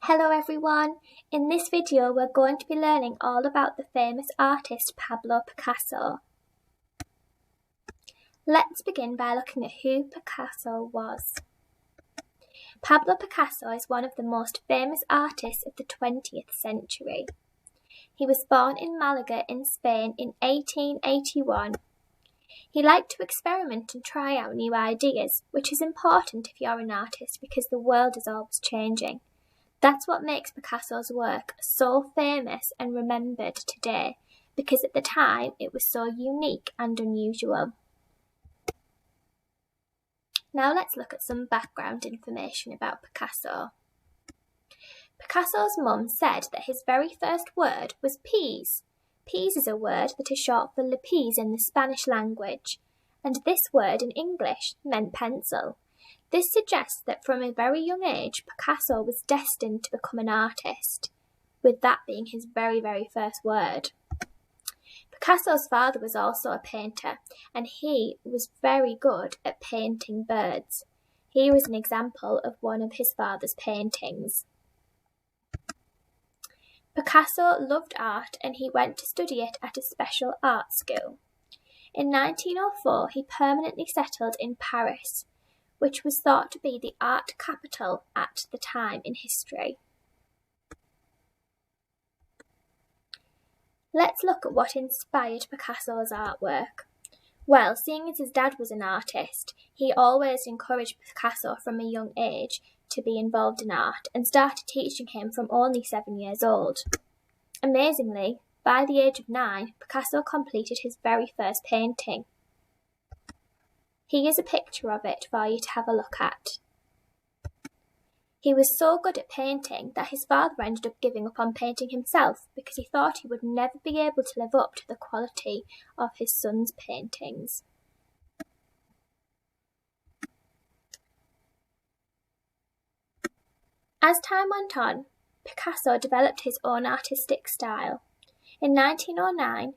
Hello everyone! In this video we're going to be learning all about the famous artist Pablo Picasso. Let's begin by looking at who Picasso was. Pablo Picasso is one of the most famous artists of the 20th century. He was born in Malaga in Spain in 1881. He liked to experiment and try out new ideas, which is important if you're an artist because the world is always changing. That's what makes Picasso's work so famous and remembered today, because at the time it was so unique and unusual. Now let's look at some background information about Picasso. Picasso's mum said that his very first word was peas. Peas is a word that is short for lapis in the Spanish language, and this word in English meant pencil. This suggests that from a very young age, Picasso was destined to become an artist, with that being his very first word. Picasso's father was also a painter, and he was very good at painting birds. Here is an example of one of his father's paintings. Picasso loved art and he went to study it at a special art school. In 1904, he permanently settled in Paris, which was thought to be the art capital at the time in history. Let's look at what inspired Picasso's artwork. Well, seeing as his dad was an artist, he always encouraged Picasso from a young age to be involved in art and started teaching him from only 7 years old. Amazingly, by the age of 9, Picasso completed his very first painting. Here's a picture of it for you to have a look at. He was so good at painting that his father ended up giving up on painting himself because he thought he would never be able to live up to the quality of his son's paintings. As time went on, Picasso developed his own artistic style. In 1909,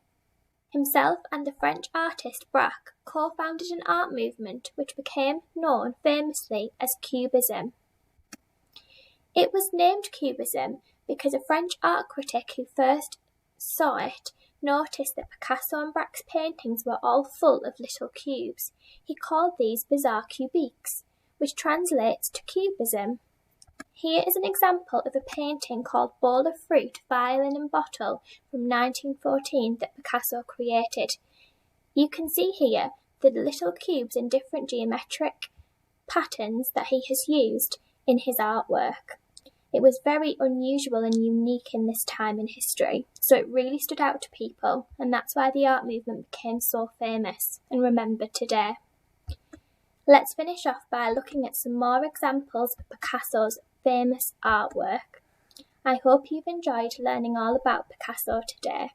himself and the French artist Braque co-founded an art movement which became known famously as Cubism. It was named Cubism because a French art critic who first saw it noticed that Picasso and Braque's paintings were all full of little cubes. He called these bizarre cubiques, which translates to Cubism. Here is an example of a painting called Bowl of Fruit, Violin and Bottle from 1914 that Picasso created. You can see here the little cubes in different geometric patterns that he has used in his artwork. It was very unusual and unique in this time in history, so it really stood out to people, and that's why the art movement became so famous and remembered today. Let's finish off by looking at some more examples of Picasso's famous artwork. I hope you've enjoyed learning all about Picasso today.